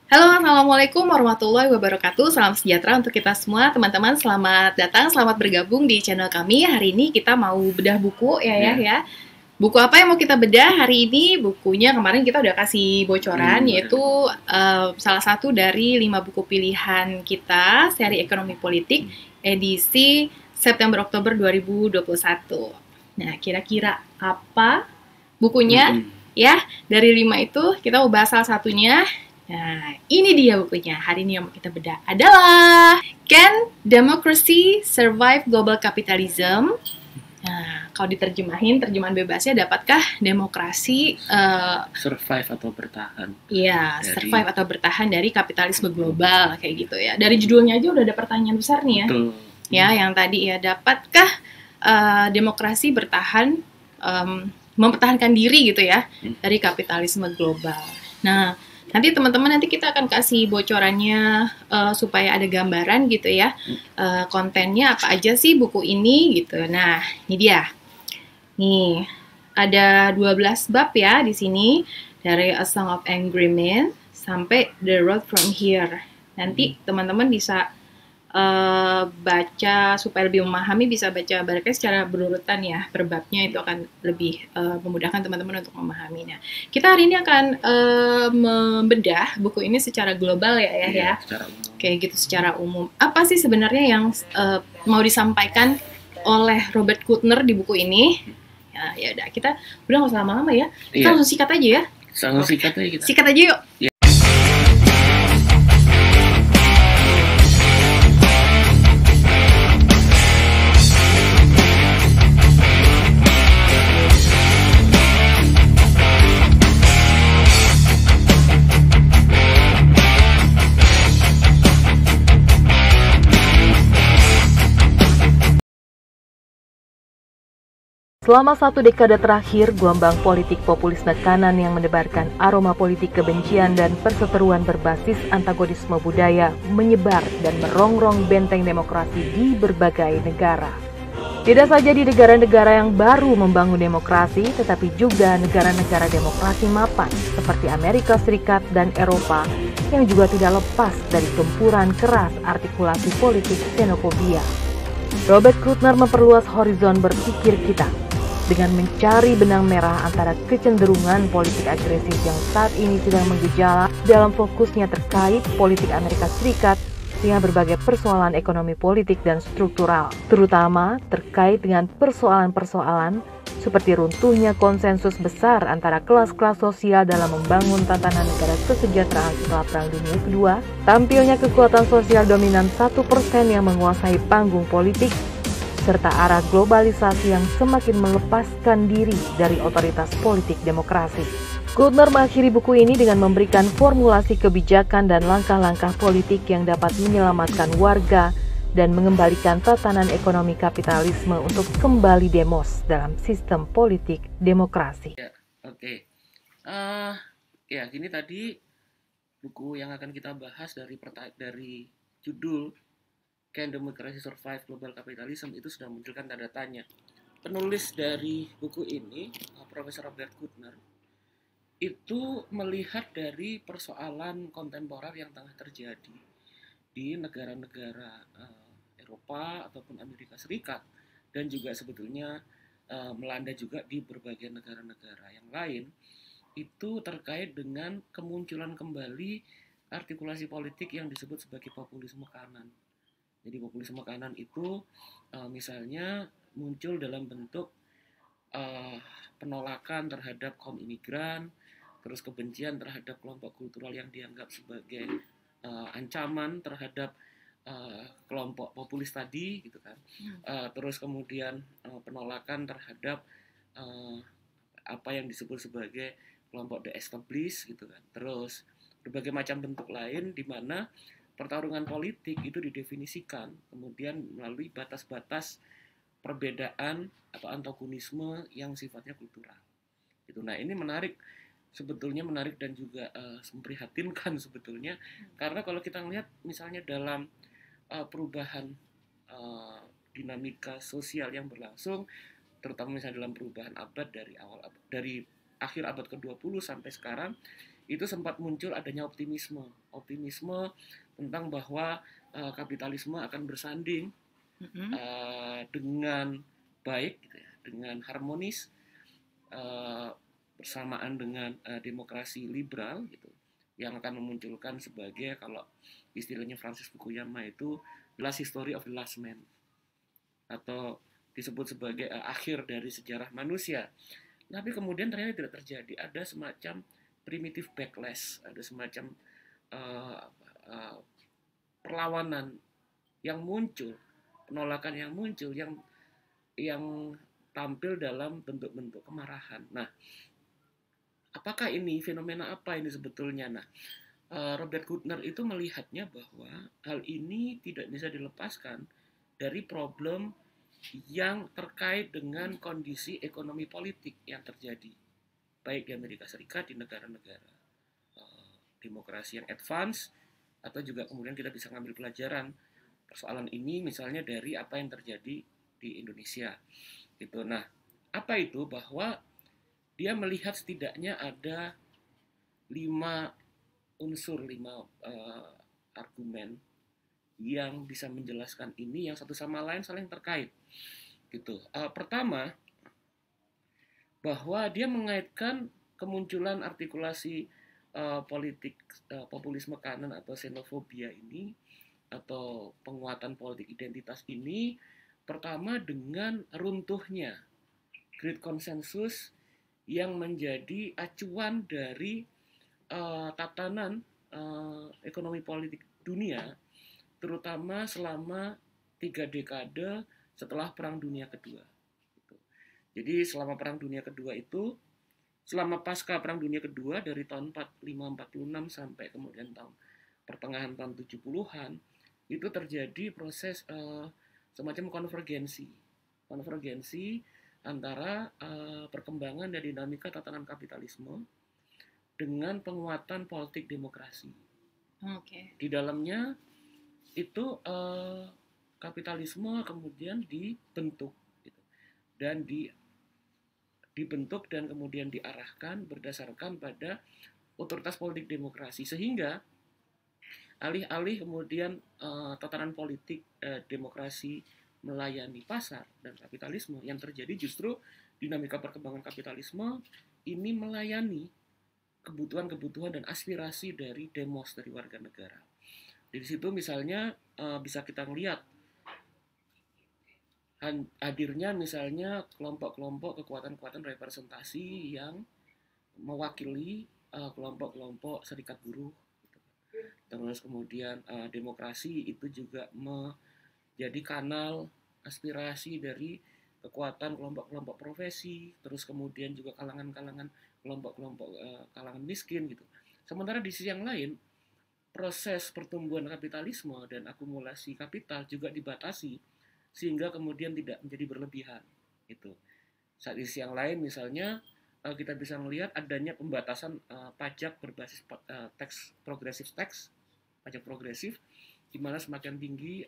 Halo, Assalamualaikum warahmatullahi wabarakatuh. Salam sejahtera untuk kita semua, teman-teman. Selamat datang, selamat bergabung di channel kami. Hari ini kita mau bedah buku ya. Buku apa yang mau kita bedah hari ini? Bukunya kemarin kita udah kasih bocoran, yaitu salah satu dari 5 buku pilihan kita, seri ekonomi politik, edisi September-Oktober 2021. Nah, kira-kira apa bukunya? Ya, dari 5 itu kita mau bahas salah satunya. Nah, ini dia bukunya. Hari ini yang mau kita bedah adalah Can Democracy Survive Global Capitalism? Nah, kalau diterjemahin, terjemahan bebasnya, dapatkah demokrasi survive atau bertahan? Iya, survive atau bertahan dari kapitalisme global, kayak gitu ya. Dari judulnya aja udah ada pertanyaan besar nih ya. Betul. Ya, yang tadi ya, dapatkah demokrasi bertahan, mempertahankan diri gitu ya dari kapitalisme global. Nah, nanti teman-teman kita akan kasih bocorannya supaya ada gambaran gitu ya, kontennya apa aja sih buku ini gitu. Nah, ini dia. Nih, ada 12 bab ya di sini, dari A Song of Angry Men sampai The Road From Here. Nanti teman-teman bisa baca supaya lebih memahami, bisa baca barangkali secara berurutan ya, per babnya, itu akan lebih memudahkan teman-teman untuk memahaminya. Kita hari ini akan membedah buku ini secara global ya. Kayak gitu, secara umum. Apa sih sebenarnya yang mau disampaikan oleh Robert Kuttner di buku ini? Ya udah, kita udah nggak usah lama-lama ya. Kita langsung sikat aja ya. Sikat aja kita. Sikat aja yuk. Selama 1 dekade terakhir, gelombang politik populisme kanan yang menebarkan aroma politik kebencian dan perseteruan berbasis antagonisme budaya menyebar dan merongrong benteng demokrasi di berbagai negara. Tidak saja di negara-negara yang baru membangun demokrasi, tetapi juga negara-negara demokrasi mapan seperti Amerika Serikat dan Eropa yang juga tidak lepas dari gempuran keras artikulasi politik xenofobia. Robert Kuttner memperluas horizon berpikir kita dengan mencari benang merah antara kecenderungan politik agresif yang saat ini sedang menggejala dalam fokusnya terkait politik Amerika Serikat dengan berbagai persoalan ekonomi politik dan struktural, terutama terkait dengan persoalan-persoalan seperti runtuhnya konsensus besar antara kelas-kelas sosial dalam membangun tatanan negara kesejahteraan setelah Perang Dunia Kedua, tampilnya kekuatan sosial dominan 1% yang menguasai panggung politik, serta arah globalisasi yang semakin melepaskan diri dari otoritas politik demokrasi. Kuttner mengakhiri buku ini dengan memberikan formulasi kebijakan dan langkah-langkah politik yang dapat menyelamatkan warga dan mengembalikan tatanan ekonomi kapitalisme untuk kembali demos dalam sistem politik demokrasi. Oke. Gini tadi buku yang akan kita bahas dari judul Can Democracy Survive Global Capitalism itu sudah munculkan tanda tanya. Penulis dari buku ini, Profesor Robert Kuttner, itu melihat dari persoalan kontemporer yang tengah terjadi di negara-negara Eropa ataupun Amerika Serikat, dan juga sebetulnya melanda juga di berbagai negara-negara yang lain, itu terkait dengan kemunculan kembali artikulasi politik yang disebut sebagai populisme kanan. Jadi populisme kanan itu misalnya muncul dalam bentuk penolakan terhadap kaum imigran, terus kebencian terhadap kelompok kultural yang dianggap sebagai ancaman terhadap kelompok populis tadi, gitu kan. Terus kemudian penolakan terhadap apa yang disebut sebagai kelompok the established, gitu kan. Terus berbagai macam bentuk lain di mana pertarungan politik itu didefinisikan kemudian melalui batas-batas perbedaan atau antagonisme yang sifatnya kultural. Gitu. Nah, ini sebetulnya menarik dan juga memprihatinkan sebetulnya, karena kalau kita melihat misalnya dalam perubahan dinamika sosial yang berlangsung, terutama misalnya dalam perubahan abad dari akhir abad ke-20 sampai sekarang, itu sempat muncul adanya optimisme tentang bahwa kapitalisme akan bersanding dengan baik, gitu ya, dengan harmonis bersamaan dengan demokrasi liberal, gitu, yang akan memunculkan sebagai, kalau istilahnya Francis Fukuyama itu, last history of the last man, atau disebut sebagai akhir dari sejarah manusia. Tapi kemudian ternyata tidak terjadi, ada semacam primitive backlash, ada semacam perlawanan yang muncul, penolakan yang muncul, yang tampil dalam bentuk-bentuk kemarahan. Nah, apakah ini fenomena apa ini sebetulnya? Nah, Robert Kuttner itu melihatnya bahwa hal ini tidak bisa dilepaskan dari problem yang terkait dengan kondisi ekonomi politik yang terjadi, baik di Amerika Serikat, di negara-negara demokrasi yang advance, atau juga kemudian kita bisa ngambil pelajaran persoalan ini misalnya dari apa yang terjadi di Indonesia, gitu. Nah, apa itu? Bahwa dia melihat setidaknya ada 5 unsur, 5 argumen yang bisa menjelaskan ini, yang satu sama lain saling terkait, gitu. Pertama, bahwa dia mengaitkan kemunculan artikulasi politik populisme kanan atau xenofobia ini, atau penguatan politik identitas ini, pertama dengan runtuhnya Great Consensus yang menjadi acuan dari tatanan ekonomi politik dunia, terutama selama 3 dekade setelah Perang Dunia Kedua. Jadi selama Perang Dunia Kedua itu, selama pasca Perang Dunia Kedua dari tahun 45-46 sampai kemudian pertengahan tahun 70-an, itu terjadi proses semacam konvergensi antara perkembangan dan dinamika tatanan kapitalisme dengan penguatan politik demokrasi. Di dalamnya itu kapitalisme kemudian dibentuk, gitu, dan dibentuk dan kemudian diarahkan berdasarkan pada otoritas politik demokrasi, sehingga alih-alih kemudian tatanan politik demokrasi melayani pasar dan kapitalisme, yang terjadi justru dinamika perkembangan kapitalisme ini melayani kebutuhan-kebutuhan dan aspirasi dari demos, dari warga negara. Di situ misalnya bisa kita melihat hadirnya misalnya kelompok-kelompok kekuatan-kekuatan representasi yang mewakili kelompok-kelompok serikat buruh. Terus kemudian demokrasi itu juga menjadi kanal aspirasi dari kekuatan kelompok-kelompok profesi, terus kemudian juga kalangan-kalangan kelompok-kelompok kalangan miskin, gitu. Sementara di sisi yang lain, proses pertumbuhan kapitalisme dan akumulasi kapital juga dibatasi sehingga kemudian tidak menjadi berlebihan, gitu. Saat di sisi yang lain misalnya kita bisa melihat adanya pembatasan pajak berbasis progressive tax, pajak progresif, di mana semakin tinggi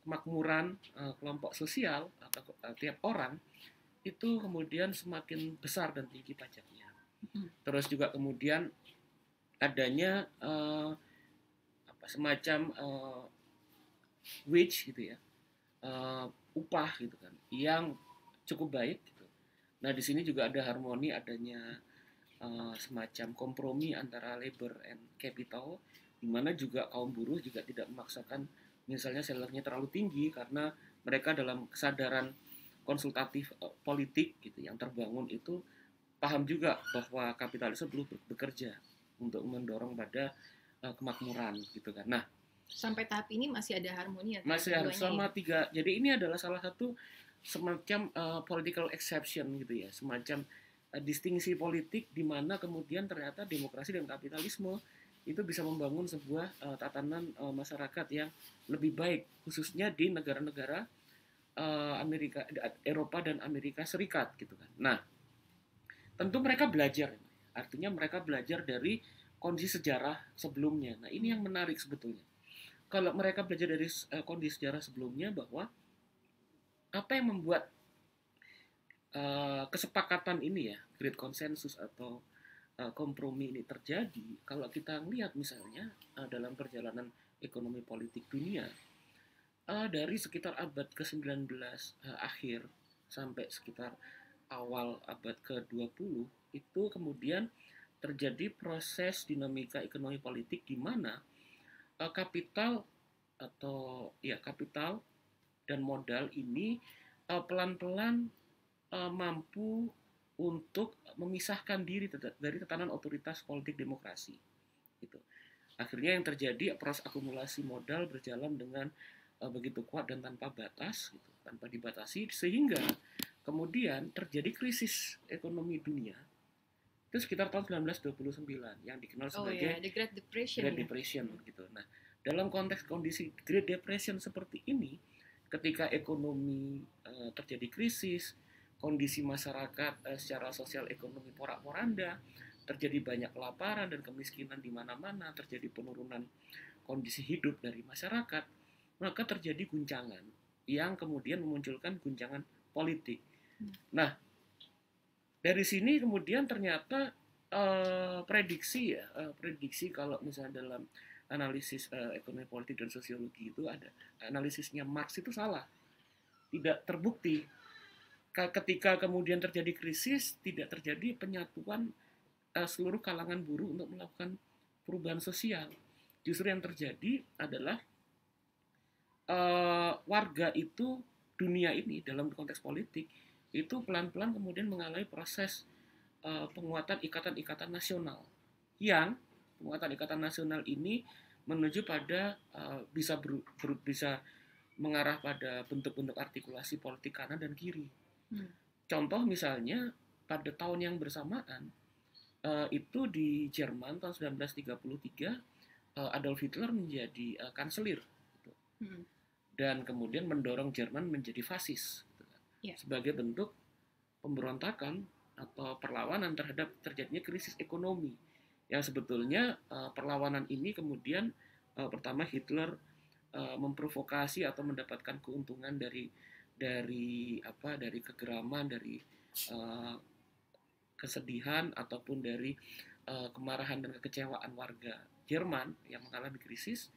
kemakmuran kelompok sosial atau tiap orang, itu kemudian semakin besar dan tinggi pajaknya. Terus juga kemudian adanya semacam wage, gitu ya, upah, gitu kan, yang cukup baik, gitu. Nah, di sini juga ada harmoni, adanya semacam kompromi antara labor and capital, di mana juga kaum buruh juga tidak memaksakan misalnya salary-nya terlalu tinggi, karena mereka dalam kesadaran konsultatif politik, gitu, yang terbangun itu paham juga bahwa kapitalisme perlu bekerja untuk mendorong pada kemakmuran, gitu kan. Nah, sampai tahap ini masih ada harmoni ya? Masih harus sama tiga. Jadi ini adalah salah satu semacam political exception, gitu ya, semacam distingsi politik di mana kemudian ternyata demokrasi dan kapitalisme itu bisa membangun sebuah tatanan masyarakat yang lebih baik, khususnya di negara-negara Eropa dan Amerika Serikat, gitu kan. Nah, tentu mereka belajar, artinya mereka belajar dari kondisi sejarah sebelumnya. Nah, ini yang menarik sebetulnya. Kalau mereka belajar dari kondisi sejarah sebelumnya, bahwa apa yang membuat kesepakatan ini ya, Great Consensus atau kompromi ini terjadi, kalau kita lihat misalnya dalam perjalanan ekonomi politik dunia dari sekitar abad ke-19 akhir sampai sekitar awal abad ke-20 itu kemudian terjadi proses dinamika ekonomi politik di mana kapital kapital dan modal ini pelan-pelan mampu untuk memisahkan diri dari tatanan otoritas politik demokrasi. Gitu. Akhirnya yang terjadi proses akumulasi modal berjalan dengan begitu kuat dan tanpa batas, gitu, tanpa dibatasi, sehingga kemudian terjadi krisis ekonomi dunia itu sekitar tahun 1929 yang dikenal sebagai The Great Depression. Great Depression gitu. Nah, dalam konteks kondisi Great Depression seperti ini, ketika ekonomi terjadi krisis, kondisi masyarakat secara sosial ekonomi porak-poranda, terjadi banyak kelaparan dan kemiskinan di mana-mana, terjadi penurunan kondisi hidup dari masyarakat, maka terjadi guncangan yang kemudian memunculkan guncangan politik. Nah, dari sini kemudian ternyata prediksi kalau misalnya dalam analisis ekonomi politik dan sosiologi itu ada analisisnya Marx itu salah, tidak terbukti. Ketika kemudian terjadi krisis, tidak terjadi penyatuan seluruh kalangan buruh untuk melakukan perubahan sosial. Justru yang terjadi adalah warga itu, dunia ini dalam konteks politik itu pelan-pelan kemudian mengalami proses penguatan ikatan-ikatan nasional, yang penguatan ikatan nasional ini menuju pada bisa mengarah pada bentuk-bentuk artikulasi politik kanan dan kiri. Contoh misalnya pada tahun yang bersamaan itu di Jerman tahun 1933 Adolf Hitler menjadi kanselir gitu. Dan kemudian mendorong Jerman menjadi fasis gitu kan. Sebagai bentuk pemberontakan atau perlawanan terhadap terjadinya krisis ekonomi yang sebetulnya perlawanan ini kemudian pertama Hitler memprovokasi atau mendapatkan keuntungan dari kegeraman, dari kesedihan ataupun dari kemarahan dan kekecewaan warga Jerman yang mengalami krisis.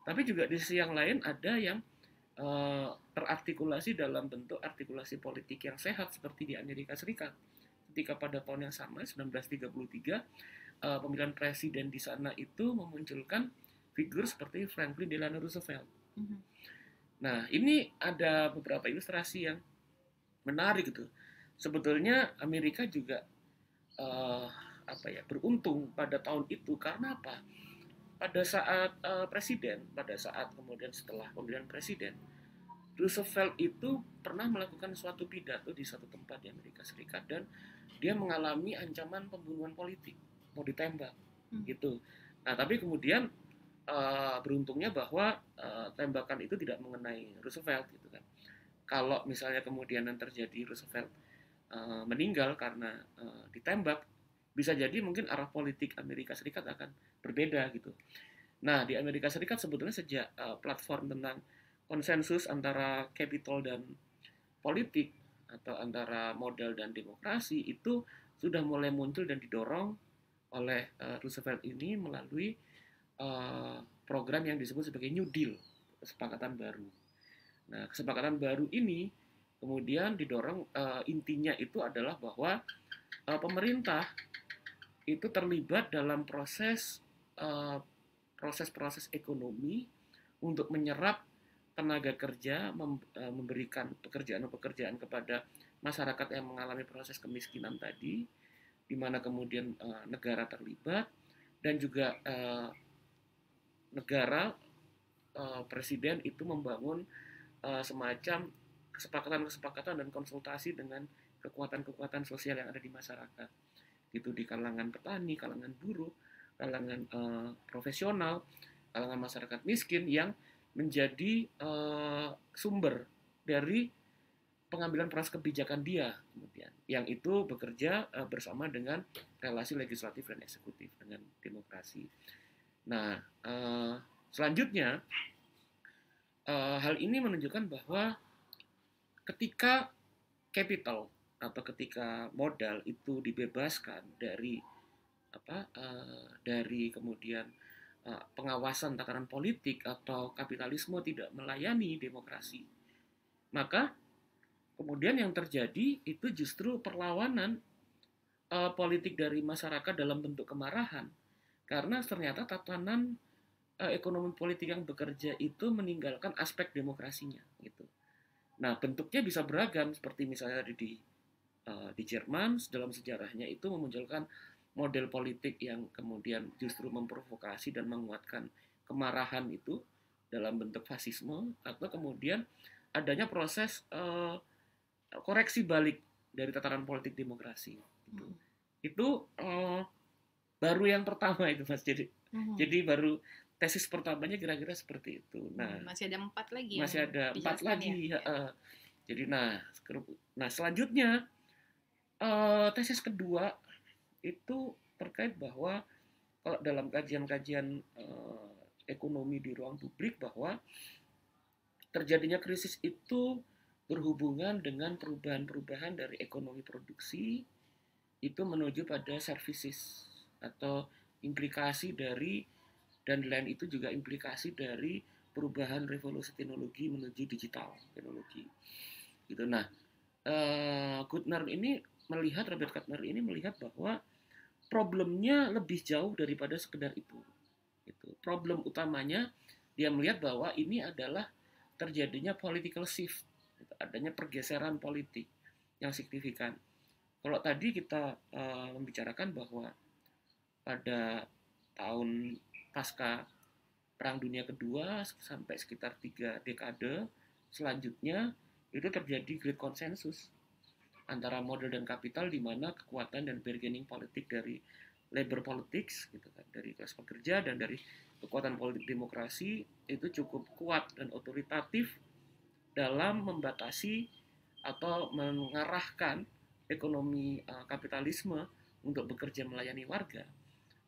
Tapi juga di sisi yang lain ada yang terartikulasi dalam bentuk artikulasi politik yang sehat seperti di Amerika Serikat. Ketika pada tahun yang sama 1933 pemilihan presiden di sana itu memunculkan figur seperti Franklin Delano Roosevelt. Nah, ini ada beberapa ilustrasi yang menarik gitu. Sebetulnya Amerika juga beruntung pada tahun itu karena apa? Pada saat pada saat kemudian setelah pemilihan presiden, Roosevelt itu pernah melakukan suatu pidato di satu tempat di Amerika Serikat dan dia mengalami ancaman pembunuhan politik, mau ditembak gitu. Nah, tapi kemudian beruntungnya bahwa tembakan itu tidak mengenai Roosevelt gitu kan. Kalau misalnya kemudian yang terjadi Roosevelt meninggal karena ditembak, bisa jadi mungkin arah politik Amerika Serikat akan berbeda gitu. Nah, di Amerika Serikat sebetulnya sejak platform tentang konsensus antara capital dan politik atau antara modal dan demokrasi itu sudah mulai muncul dan didorong oleh Roosevelt ini melalui program yang disebut sebagai New Deal, kesepakatan baru. Nah, kesepakatan baru ini kemudian didorong intinya itu adalah bahwa pemerintah itu terlibat dalam proses ekonomi untuk menyerap tenaga kerja, memberikan pekerjaan kepada masyarakat yang mengalami proses kemiskinan tadi, di mana kemudian negara terlibat dan juga negara presiden itu membangun semacam kesepakatan dan konsultasi dengan kekuatan-kekuatan sosial yang ada di masyarakat, gitu, di kalangan petani, kalangan buruh, kalangan profesional, kalangan masyarakat miskin yang menjadi sumber dari pengambilan proses kebijakan dia kemudian, yang itu bekerja bersama dengan relasi legislatif dan eksekutif dengan demokrasi. Nah, selanjutnya hal ini menunjukkan bahwa ketika capital atau ketika modal itu dibebaskan dari dari kemudian pengawasan tataran politik atau kapitalisme tidak melayani demokrasi, maka kemudian yang terjadi itu justru perlawanan politik dari masyarakat dalam bentuk kemarahan, karena ternyata tatanan ekonomi politik yang bekerja itu meninggalkan aspek demokrasinya gitu. Nah, bentuknya bisa beragam, seperti misalnya di Jerman dalam sejarahnya itu memunculkan model politik yang kemudian justru memprovokasi dan menguatkan kemarahan itu dalam bentuk fasisme, atau kemudian adanya proses koreksi balik dari tataran politik demokrasi gitu. Itu baru yang pertama itu, Mas. Jadi baru tesis pertamanya kira-kira seperti itu. Nah, masih ada 4 lagi. Masih ada 4 lagi. Ya. Jadi nah selanjutnya tesis kedua itu terkait bahwa kalau dalam kajian-kajian ekonomi di ruang publik, bahwa terjadinya krisis itu berhubungan dengan perubahan-perubahan dari ekonomi produksi itu menuju pada services, atau implikasi dari, dan lain itu juga implikasi dari perubahan revolusi teknologi menuju digital teknologi gitu. Nah, Robert Kuttner ini melihat bahwa problemnya lebih jauh daripada sekedar itu gitu. Problem utamanya dia melihat bahwa ini adalah terjadinya political shift, adanya pergeseran politik yang signifikan. Kalau tadi kita membicarakan bahwa pada tahun pasca Perang Dunia Kedua sampai sekitar 3 dekade selanjutnya itu terjadi great consensus antara model dan kapital, di mana kekuatan dan bargaining politik dari labor politics gitu kan, dari kelas pekerja, dan dari kekuatan politik demokrasi itu cukup kuat dan otoritatif dalam membatasi atau mengarahkan ekonomi kapitalisme untuk bekerja melayani warga.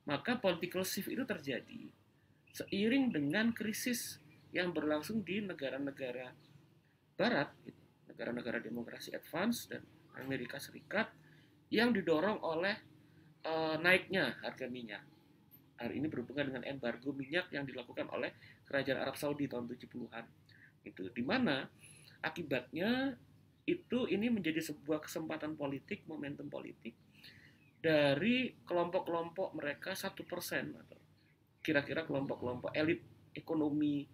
Maka political shift itu terjadi seiring dengan krisis yang berlangsung di negara-negara barat, gitu, negara-negara demokrasi advance dan Amerika Serikat, yang didorong oleh naiknya harga minyak. Hari ini berhubungan dengan embargo minyak yang dilakukan oleh Kerajaan Arab Saudi tahun 70-an. Itu di mana akibatnya itu ini menjadi sebuah kesempatan politik, momentum politik dari kelompok-kelompok mereka 1%, atau kira-kira kelompok-kelompok elit ekonomi,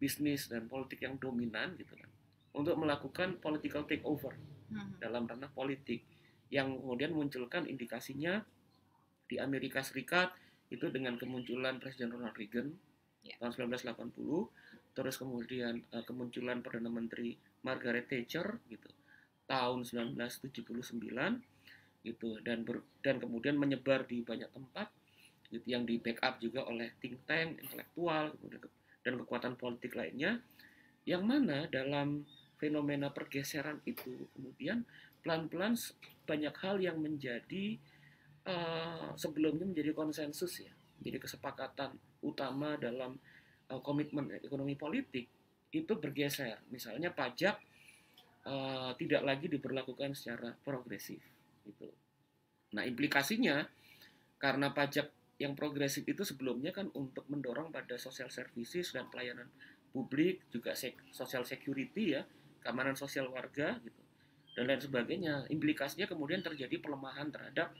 bisnis, dan politik yang dominan gitu kan, untuk melakukan political takeover dalam ranah politik, yang kemudian munculkan indikasinya di Amerika Serikat itu dengan kemunculan Presiden Ronald Reagan tahun 1980, terus kemudian kemunculan Perdana Menteri Margaret Thatcher gitu tahun 1979 gitu, dan kemudian menyebar di banyak tempat gitu, yang di backup juga oleh think tank intelektual dan kekuatan politik lainnya, yang mana dalam fenomena pergeseran itu kemudian pelan-pelan banyak hal yang menjadi sebelumnya menjadi konsensus ya, menjadi kesepakatan utama dalam komitmen ekonomi politik itu bergeser. Misalnya pajak tidak lagi diberlakukan secara progresif gitu. Nah, implikasinya karena pajak yang progresif itu sebelumnya kan untuk mendorong pada social services dan pelayanan publik, juga social security ya, keamanan sosial warga gitu, dan lain sebagainya. Implikasinya kemudian terjadi pelemahan terhadap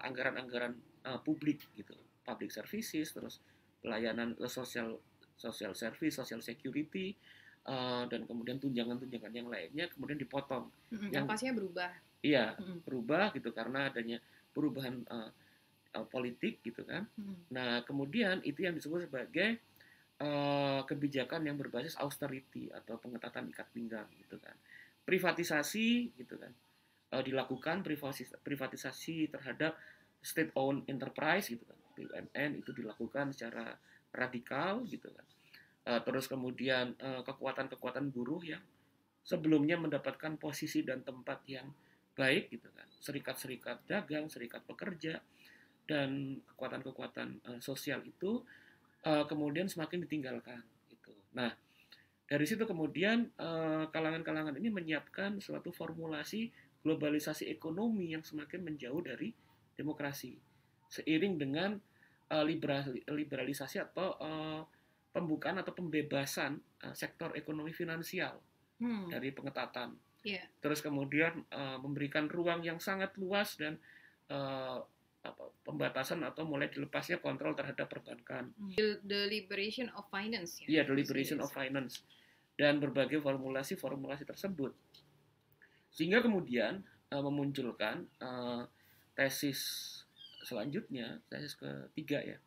anggaran-anggaran publik gitu, public services, terus pelayanan social service, social security, dan kemudian tunjangan-tunjangan yang lainnya kemudian dipotong. Yang pastinya berubah. Iya, berubah gitu karena adanya perubahan politik gitu kan. Nah, kemudian itu yang disebut sebagai kebijakan yang berbasis austerity atau pengetatan ikat pinggang gitu kan. Privatisasi gitu kan. Dilakukan privatisasi terhadap state owned enterprise gitu kan. BUMN itu dilakukan secara radikal gitu kan. Terus kemudian kekuatan-kekuatan buruh yang sebelumnya mendapatkan posisi dan tempat yang baik gitu kan, serikat-serikat dagang, serikat pekerja, dan kekuatan-kekuatan sosial itu kemudian semakin ditinggalkan gitu. Nah, dari situ kemudian kalangan-kalangan ini menyiapkan suatu formulasi globalisasi ekonomi yang semakin menjauh dari demokrasi. seiring dengan liberalisasi atau pembukaan atau pembebasan sektor ekonomi finansial dari pengetatan. Terus kemudian memberikan ruang yang sangat luas dan pembatasan atau mulai dilepasnya kontrol terhadap perbankan. The liberation of finance. Iya, the liberation of finance. Dan berbagai formulasi tersebut. Sehingga kemudian memunculkan tesis selanjutnya, tesis ketiga ya,